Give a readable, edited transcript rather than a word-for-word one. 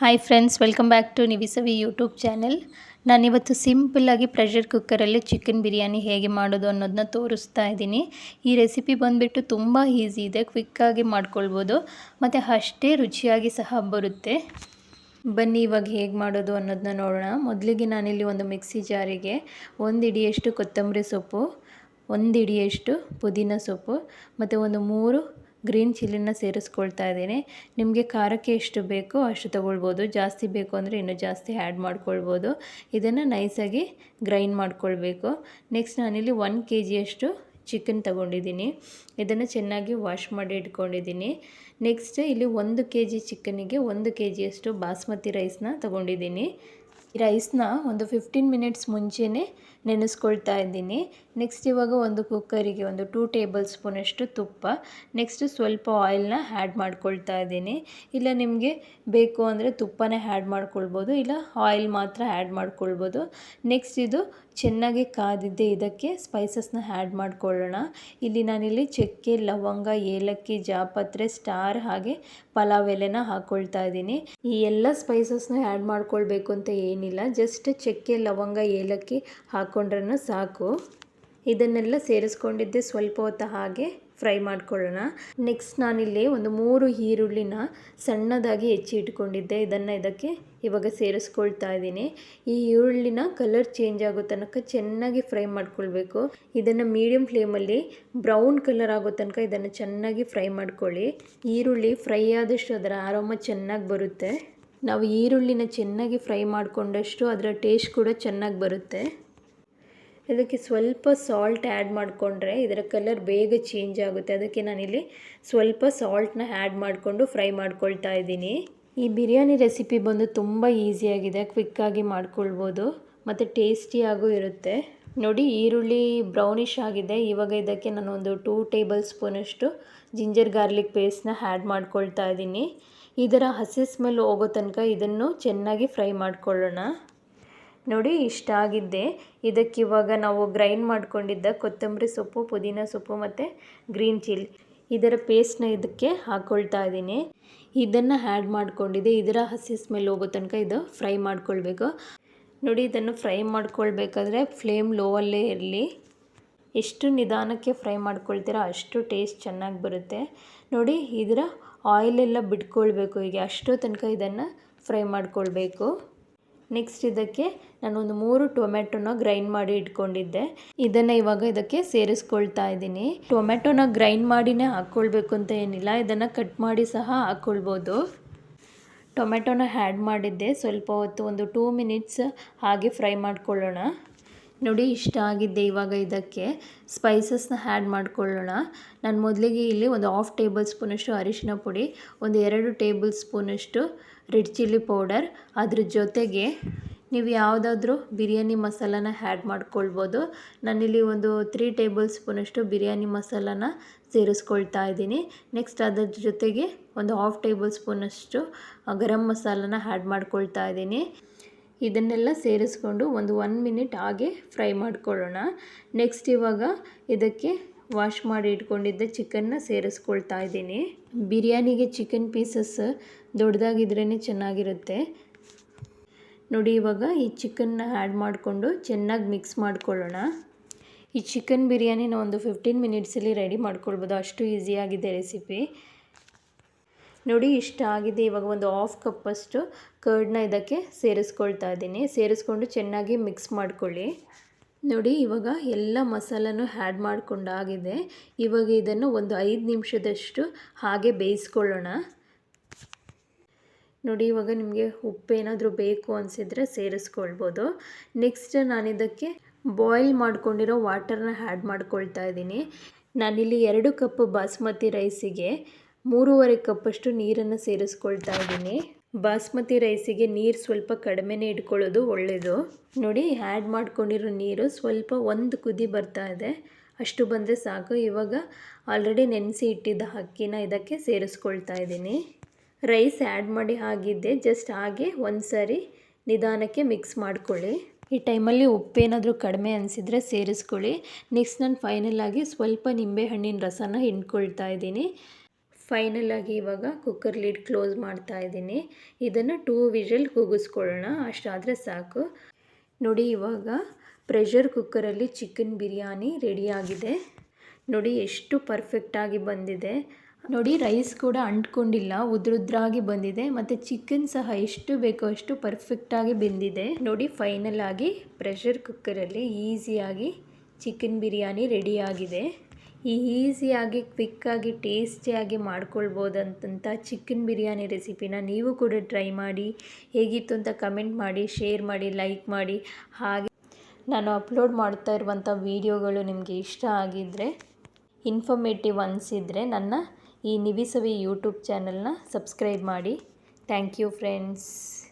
Hi friends, welcome back to ನಿವಿಸವಿ YouTube channel. ನಾನಿವತ್ತು ಸಿಂಪಲ್ಲಾಗಿ ಪ್ರೆಷರ್ ಕುಕ್ಕರಲ್ಲಿ ಚಿಕನ್ ಬಿರಿಯಾನಿ ಹೇಗೆ ಮಾಡೋದು ಅನ್ನೋದನ್ನ ತೋರಿಸ್ತಾ ಇದ್ದೀನಿ. ಈ ರೆಸಿಪಿ ಬಂದುಬಿಟ್ಟು ತುಂಬ ಈಸಿ ಇದೆ, ಕ್ವಿಕ್ಕಾಗಿ ಮಾಡ್ಕೊಳ್ಬೋದು ಮತ್ತು ಅಷ್ಟೇ ರುಚಿಯಾಗಿ ಸಹ ಬರುತ್ತೆ. ಬನ್ನಿ ಇವಾಗ ಹೇಗೆ ಮಾಡೋದು ಅನ್ನೋದನ್ನ ನೋಡೋಣ. ಮೊದಲಿಗೆ ನಾನಿಲ್ಲಿ ಒಂದು ಮಿಕ್ಸಿ ಜಾರಿಗೆ 1 ಹಿಡಿಯಷ್ಟು ಕೊತ್ತಂಬರಿ ಸೊಪ್ಪು, 1 ಹಿಡಿಯಷ್ಟು ಪುದೀನ ಸೊಪ್ಪು ಮತ್ತು ಒಂದು 3 ಗ್ರೀನ್ ಚಿಲ್ಲಿನ ಸೇರಿಸ್ಕೊಳ್ತಾ ಇದ್ದೀನಿ. ನಿಮಗೆ ಖಾರಕ್ಕೆ ಎಷ್ಟು ಬೇಕೋ ಅಷ್ಟು ತೊಗೊಳ್ಬೋದು, ಜಾಸ್ತಿ ಬೇಕು ಅಂದರೆ ಇನ್ನೂ ಜಾಸ್ತಿ ಆ್ಯಡ್ ಮಾಡ್ಕೊಳ್ಬೋದು. ಇದನ್ನು ನೈಸಾಗಿ ಗ್ರೈಂಡ್ ಮಾಡ್ಕೊಳ್ಬೇಕು. ನೆಕ್ಸ್ಟ್ ನಾನಿಲ್ಲಿ 1 kg ಚಿಕನ್ ತೊಗೊಂಡಿದ್ದೀನಿ. ಇದನ್ನು ಚೆನ್ನಾಗಿ ವಾಶ್ ಮಾಡಿ ಇಟ್ಕೊಂಡಿದ್ದೀನಿ. ನೆಕ್ಸ್ಟ್ ಇಲ್ಲಿ 1 kg ಚಿಕನ್ನಿಗೆ 1 kg ಬಾಸ್ಮತಿ ರೈಸ್ನ ತೊಗೊಂಡಿದ್ದೀನಿ. ಈ ರೈಸ್ನ ಒಂದು 15 ಮಿನಿಟ್ಸ್ ಮುಂಚೆನೇ ನೆನೆಸ್ಕೊಳ್ತಾ ಇದ್ದೀನಿ. ನೆಕ್ಸ್ಟ್ ಇವಾಗ ಒಂದು ಕುಕ್ಕರಿಗೆ ಒಂದು 2 ಟೇಬಲ್ ಸ್ಪೂನಷ್ಟು ತುಪ್ಪ, ನೆಕ್ಸ್ಟ್ ಸ್ವಲ್ಪ ಆಯಿಲ್ನ ಆ್ಯಡ್ ಮಾಡ್ಕೊಳ್ತಾ ಇದ್ದೀನಿ. ಇಲ್ಲ ನಿಮಗೆ ಬೇಕು ಅಂದರೆ ತುಪ್ಪನೇ ಆ್ಯಡ್ ಮಾಡ್ಕೊಳ್ಬೋದು, ಇಲ್ಲ ಆಯಿಲ್ ಮಾತ್ರ ಆ್ಯಡ್ ಮಾಡ್ಕೊಳ್ಬೋದು. ನೆಕ್ಸ್ಟ್ ಇದು ಚೆನ್ನಾಗಿ ಕಾದಿದ್ದೆ ಇದಕ್ಕೆ ಸ್ಪೈಸಸ್ನ ಆ್ಯಡ್ ಮಾಡ್ಕೊಳ್ಳೋಣ. ಇಲ್ಲಿ ನಾನಿಲ್ಲಿ ಚಕ್ಕೆ, ಲವಂಗ, ಏಲಕ್ಕಿ, ಜಾಪತ್ರೆ, ಸ್ಟಾರ್ ಹಾಗೆ ಪಲಾವ್ ಎಲೆನ ಹಾಕ್ಕೊಳ್ತಾ ಇದ್ದೀನಿ. ಈ ಎಲ್ಲ ಸ್ಪೈಸಸ್ನ ಆ್ಯಡ್ ಮಾಡ್ಕೊಳ್ಬೇಕು ಅಂತ ಏನಿಲ್ಲ, ಜಸ್ಟ್ ಚಕ್ಕೆ, ಲವಂಗ, ಏಲಕ್ಕಿ ಹಾಕ್ಕೊಂಡ್ರೂ ಸಾಕು. ಇದನ್ನೆಲ್ಲ ಸೇರಿಸ್ಕೊಂಡಿದ್ದೆ ಸ್ವಲ್ಪ ಹೊತ್ತು ಹಾಗೆ ಫ್ರೈ ಮಾಡ್ಕೊಳ್ಳೋಣ. ನೆಕ್ಸ್ಟ್ ನಾನಿಲ್ಲಿ ಒಂದು 3 ಈರುಳ್ಳಿನ ಸಣ್ಣದಾಗಿ ಹೆಚ್ಚಿ ಇಟ್ಕೊಂಡಿದ್ದೆ. ಇದನ್ನು ಇದಕ್ಕೆ ಇವಾಗ ಸೇರಿಸ್ಕೊಳ್ತಾ ಇದ್ದೀನಿ. ಈ ಈರುಳ್ಳಿನ ಕಲರ್ ಚೇಂಜ್ ಆಗೋ ತನಕ ಚೆನ್ನಾಗಿ ಫ್ರೈ ಮಾಡ್ಕೊಳ್ಬೇಕು. ಇದನ್ನು ಮೀಡಿಯಮ್ ಫ್ಲೇಮಲ್ಲಿ ಬ್ರೌನ್ ಕಲರ್ ಆಗೋ ತನಕ ಇದನ್ನು ಚೆನ್ನಾಗಿ ಫ್ರೈ ಮಾಡ್ಕೊಳ್ಳಿ. ಈರುಳ್ಳಿ ಫ್ರೈ ಆದಷ್ಟು ಅದರ ಆರೋಮ ಚೆನ್ನಾಗಿ ಬರುತ್ತೆ. ನಾವು ಈರುಳ್ಳಿನ ಚೆನ್ನಾಗಿ ಫ್ರೈ ಮಾಡಿಕೊಂಡಷ್ಟು ಅದರ ಟೇಸ್ಟ್ ಕೂಡ ಚೆನ್ನಾಗಿ ಬರುತ್ತೆ. ಇದಕ್ಕೆ ಸ್ವಲ್ಪ ಸಾಲ್ಟ್ ಆ್ಯಡ್ ಮಾಡಿಕೊಂಡ್ರೆ ಇದರ ಕಲರ್ ಬೇಗ ಚೇಂಜ್ ಆಗುತ್ತೆ. ಅದಕ್ಕೆ ನಾನಿಲ್ಲಿ ಸ್ವಲ್ಪ ಸಾಲ್ಟ್ನ ಆ್ಯಡ್ ಮಾಡಿಕೊಂಡು ಫ್ರೈ ಮಾಡ್ಕೊಳ್ತಾ ಇದ್ದೀನಿ. ಈ ಬಿರಿಯಾನಿ ರೆಸಿಪಿ ಬಂದು ತುಂಬ ಈಸಿಯಾಗಿದೆ, ಕ್ವಿಕ್ಕಾಗಿ ಮಾಡ್ಕೊಳ್ಬೋದು ಮತ್ತು ಟೇಸ್ಟಿಯಾಗೂ ಇರುತ್ತೆ. ನೋಡಿ, ಈರುಳ್ಳಿ ಬ್ರೌನಿಷ್ ಆಗಿದೆ. ಇವಾಗ ಇದಕ್ಕೆ ನಾನು ಒಂದು 2 ಟೇಬಲ್ ಸ್ಪೂನಷ್ಟು ಜಿಂಜರ್ ಗಾರ್ಲಿಕ್ ಪೇಸ್ಟ್ನ ಆ್ಯಡ್ ಮಾಡ್ಕೊಳ್ತಾ ಇದ್ದೀನಿ. ಇದರ ಹಸಿ ಸ್ಮೆಲ್ ಹೋಗೋ ತನಕ ಇದನ್ನು ಚೆನ್ನಾಗಿ ಫ್ರೈ ಮಾಡ್ಕೊಳ್ಳೋಣ. ನೋಡಿ, ಇಷ್ಟ ಆಗಿದ್ದೆ. ಇದಕ್ಕಿವಾಗ ನಾವು ಗ್ರೈಂಡ್ ಮಾಡ್ಕೊಂಡಿದ್ದ ಕೊತ್ತಂಬರಿ ಸೊಪ್ಪು, ಪುದೀನ ಸೊಪ್ಪು ಮತ್ತು ಗ್ರೀನ್ ಚಿಲ್ಲಿ ಇದರ ಪೇಸ್ಟ್ನ ಇದಕ್ಕೆ ಹಾಕ್ಕೊಳ್ತಾ ಇದ್ದೀನಿ. ಇದನ್ನು ಆ್ಯಡ್ ಮಾಡ್ಕೊಂಡಿದ್ದೆ. ಇದರ ಹಸಿ ಸ್ಮೆಲ್ ಹೋಗೋ ತನಕ ಇದು ಫ್ರೈ ಮಾಡ್ಕೊಳ್ಬೇಕು. ನೋಡಿ, ಇದನ್ನು ಫ್ರೈ ಮಾಡ್ಕೊಳ್ಬೇಕಾದ್ರೆ ಫ್ಲೇಮ್ ಲೋವಲ್ಲೇ ಇರಲಿ. ಎಷ್ಟು ನಿಧಾನಕ್ಕೆ ಫ್ರೈ ಮಾಡ್ಕೊಳ್ತೀರಾ ಅಷ್ಟು ಟೇಸ್ಟ್ ಚೆನ್ನಾಗಿ ಬರುತ್ತೆ. ನೋಡಿ, ಇದರ ಆಯಿಲೆಲ್ಲ ಬಿಟ್ಕೊಳ್ಬೇಕು. ಈಗ ಅಷ್ಟೋ ತನಕ ಇದನ್ನು ಫ್ರೈ ಮಾಡ್ಕೊಳ್ಬೇಕು. ನೆಕ್ಸ್ಟ್ ಇದಕ್ಕೆ ನಾನೊಂದು 3 ಟೊಮೆಟೊನ ಗ್ರೈಂಡ್ ಮಾಡಿ ಇಟ್ಕೊಂಡಿದ್ದೆ. ಇದನ್ನು ಇವಾಗ ಇದಕ್ಕೆ ಸೇರಿಸ್ಕೊಳ್ತಾ ಇದ್ದೀನಿ. ಟೊಮೆಟೊನ ಗ್ರೈಂಡ್ ಮಾಡಿನೇ ಹಾಕ್ಕೊಳ್ಬೇಕು ಅಂತ ಏನಿಲ್ಲ, ಇದನ್ನು ಕಟ್ ಮಾಡಿ ಸಹ ಹಾಕ್ಕೊಳ್ಬೋದು. ಟೊಮೆಟೊನ ಆ್ಯಡ್ ಮಾಡಿದ್ದೆ. ಸ್ವಲ್ಪ ಹೊತ್ತು ಒಂದು 2 ಮಿನಿಟ್ಸ್ ಹಾಗೆ ಫ್ರೈ ಮಾಡ್ಕೊಳ್ಳೋಣ. ನೋಡಿ, ಇಷ್ಟ ಆಗಿದ್ದೆ. ಇವಾಗ ಇದಕ್ಕೆ ಸ್ಪೈಸಸ್ನ ಆ್ಯಡ್ ಮಾಡ್ಕೊಳ್ಳೋಣ. ನಾನು ಮೊದಲಿಗೆ ಇಲ್ಲಿ ಒಂದು 1/2 ಟೇಬಲ್ ಸ್ಪೂನಷ್ಟು ಅರಿಶಿನ ಪುಡಿ, ಒಂದು 2 ಟೇಬಲ್ ಸ್ಪೂನಷ್ಟು ರೆಡ್ ಚಿಲ್ಲಿ ಪೌಡರ್, ಅದ್ರ ಜೊತೆಗೆ ನೀವು ಯಾವುದಾದ್ರೂ ಬಿರಿಯಾನಿ ಮಸಾಲಾನ ಆ್ಯಡ್ ಮಾಡ್ಕೊಳ್ಬೋದು. ನಾನಿಲ್ಲಿ ಒಂದು 3 ಟೇಬಲ್ ಸ್ಪೂನಷ್ಟು ಬಿರಿಯಾನಿ ಮಸಾಲಾನ ಸೇರಿಸ್ಕೊಳ್ತಾ ಇದ್ದೀನಿ. ನೆಕ್ಸ್ಟ್ ಅದರ ಜೊತೆಗೆ ಒಂದು 1/2 ಟೇಬಲ್ ಸ್ಪೂನಷ್ಟು ಗರಂ ಮಸಾಲಾನ ಆ್ಯಡ್ ಮಾಡ್ಕೊಳ್ತಾ ಇದ್ದೀನಿ. ಇದನ್ನೆಲ್ಲ ಸೇರಿಸ್ಕೊಂಡು ಒಂದು 1 ಮಿನಿಟ್ ಹಾಗೆ ಫ್ರೈ ಮಾಡ್ಕೊಳ್ಳೋಣ. ನೆಕ್ಸ್ಟ್ ಇವಾಗ ಇದಕ್ಕೆ ವಾಶ್ ಮಾಡಿ ಇಟ್ಕೊಂಡಿದ್ದ ಚಿಕನ್ನ ಸೇರಿಸ್ಕೊಳ್ತಾ ಇದ್ದೀನಿ. ಬಿರಿಯಾನಿಗೆ ಚಿಕನ್ ಪೀಸಸ್ ದೊಡ್ಡದಾಗಿದ್ರೇ ಚೆನ್ನಾಗಿರುತ್ತೆ. ನೋಡಿ, ಇವಾಗ ಈ ಚಿಕನ್ನ ಆ್ಯಡ್ ಮಾಡಿಕೊಂಡು ಚೆನ್ನಾಗಿ ಮಿಕ್ಸ್ ಮಾಡ್ಕೊಳ್ಳೋಣ. ಈ ಚಿಕನ್ ಬಿರಿಯಾನಿನ ಒಂದು 15 ಮಿನಿಟ್ಸಲ್ಲಿ ರೆಡಿ ಮಾಡ್ಕೊಳ್ಬೋದು, ಅಷ್ಟು ಈಸಿಯಾಗಿದೆ ರೆಸಿಪಿ. ನೋಡಿ, ಇಷ್ಟ ಆಗಿದೆ. ಇವಾಗ ಒಂದು 1/2 ಕಪ್ಪಷ್ಟು ಕರ್ಡ್ನ ಇದಕ್ಕೆ ಸೇರಿಸ್ಕೊಳ್ತಾ ಇದ್ದೀನಿ. ಸೇರಿಸ್ಕೊಂಡು ಚೆನ್ನಾಗಿ ಮಿಕ್ಸ್ ಮಾಡ್ಕೊಳ್ಳಿ. ನೋಡಿ, ಇವಾಗ ಎಲ್ಲ ಮಸಾಲನೂ ಆ್ಯಡ್ ಮಾಡ್ಕೊಂಡಾಗಿದೆ. ಇವಾಗ ಇದನ್ನು ಒಂದು 5 ನಿಮಿಷದಷ್ಟು ಹಾಗೆ ಬೇಯಿಸ್ಕೊಳ್ಳೋಣ. ನೋಡಿ, ಇವಾಗ ನಿಮಗೆ ಉಪ್ಪೇನಾದರೂ ಬೇಕು ಅನಿಸಿದರೆ ಸೇರಿಸ್ಕೊಳ್ಬೋದು. ನೆಕ್ಸ್ಟ್ ನಾನಿದಕ್ಕೆ ಬಾಯ್ಲ್ ಮಾಡ್ಕೊಂಡಿರೋ ವಾಟರ್ನ ಆ್ಯಡ್ ಮಾಡ್ಕೊಳ್ತಾ ಇದ್ದೀನಿ. ನಾನಿಲ್ಲಿ 2 ಕಪ್ ಬಾಸ್ಮತಿ ರೈಸಿಗೆ 3.5 ಕಪ್ಪಷ್ಟು ನೀರನ್ನು ಸೇರಿಸ್ಕೊಳ್ತಾ ಇದ್ದೀನಿ. ಬಾಸ್ಮತಿ ರೈಸಿಗೆ ನೀರು ಸ್ವಲ್ಪ ಕಡಿಮೆನೇ ಇಟ್ಕೊಳ್ಳೋದು ಒಳ್ಳೆಯದು. ನೋಡಿ, ಆ್ಯಡ್ ಮಾಡ್ಕೊಂಡಿರೋ ನೀರು ಸ್ವಲ್ಪ ಒಂದು ಕುದಿ ಬರ್ತಾ ಇದೆ, ಅಷ್ಟು ಬಂದರೆ ಸಾಕು. ಇವಾಗ ಆಲ್ರೆಡಿ ನೆನೆಸಿ ಇಟ್ಟಿದ್ದ ಅಕ್ಕಿನ ಇದಕ್ಕೆ ಸೇರಿಸ್ಕೊಳ್ತಾ ಇದ್ದೀನಿ. ರೈಸ್ ಆ್ಯಡ್ ಮಾಡಿ ಆಗಿದ್ದೆ, ಜಸ್ಟ್ ಹಾಗೆ ಒಂದು ಸಾರಿ ನಿಧಾನಕ್ಕೆ ಮಿಕ್ಸ್ ಮಾಡ್ಕೊಳ್ಳಿ. ಈ ಟೈಮಲ್ಲಿ ಉಪ್ಪೇನಾದರೂ ಕಡಿಮೆ ಅನಿಸಿದರೆ ಸೇರಿಸ್ಕೊಳ್ಳಿ. ನೆಕ್ಸ್ಟ್ ನಾನು ಫೈನಲಾಗಿ ಸ್ವಲ್ಪ ನಿಂಬೆಹಣ್ಣಿನ ರಸನ ಹಿಂಡ್ಕೊಳ್ತಾ ಇದ್ದೀನಿ. ಫೈನಲ್ ಆಗಿ ಇವಾಗ ಕುಕ್ಕರ್ ಲಿಡ್ ಕ್ಲೋಸ್ ಮಾಡ್ತಾ ಇದ್ದೀನಿ. ಇದನ್ನು 2 ವಿಷಲ್ ಕೂಗಿಸ್ಕೊಳ್ಳೋಣ, ಅಷ್ಟಾದರೆ ಸಾಕು. ನೋಡಿ ಇವಾಗ ಪ್ರೆಷರ್ ಕುಕ್ಕರಲ್ಲಿ ಚಿಕನ್ ಬಿರಿಯಾನಿ ರೆಡಿಯಾಗಿದೆ. ನೋಡಿ ಎಷ್ಟು ಪರ್ಫೆಕ್ಟಾಗಿ ಬಂದಿದೆ. ನೋಡಿ ರೈಸ್ ಕೂಡ ಅಂಟ್ಕೊಂಡಿಲ್ಲ, ಉದ್ರುದ್ರಾಗಿ ಬಂದಿದೆ. ಮತ್ತು ಚಿಕನ್ ಸಹ ಎಷ್ಟು ಬೇಕೋ ಅಷ್ಟು ಪರ್ಫೆಕ್ಟಾಗಿ ಬೆಂದಿದೆ. ನೋಡಿ ಫೈನಲ್ ಆಗಿ ಪ್ರೆಷರ್ ಕುಕ್ಕರಲ್ಲಿ ಈಸಿಯಾಗಿ ಚಿಕನ್ ಬಿರಿಯಾನಿ ರೆಡಿಯಾಗಿದೆ. ಈ ಈಸಿಯಾಗಿ ಕ್ವಿಕ್ಕಾಗಿ ಟೇಸ್ಟಿಯಾಗಿ ಮಾಡ್ಕೊಳ್ಬೋದಂತ ಚಿಕನ್ ಬಿರಿಯಾನಿ ರೆಸಿಪಿನ ನೀವು ಕೂಡ ಟ್ರೈ ಮಾಡಿ. ಹೇಗಿತ್ತು ಅಂತ ಕಮೆಂಟ್ ಮಾಡಿ, ಶೇರ್ ಮಾಡಿ, ಲೈಕ್ ಮಾಡಿ. ಹಾಗೆ ನಾನು ಅಪ್ಲೋಡ್ ಮಾಡ್ತಾ ಇರುವಂಥ ವೀಡಿಯೋಗಳು ನಿಮಗೆ ಇಷ್ಟ ಆಗಿದ್ದರೆ, ಇನ್ಫಾರ್ಮೇಟಿವ್ ಅನಿಸಿದರೆ ನನ್ನ ಈ ನಿವಿಸವಿ ಯೂಟ್ಯೂಬ್ ಚಾನಲ್ನ ಸಬ್ಸ್ಕ್ರೈಬ್ ಮಾಡಿ. Thank you friends.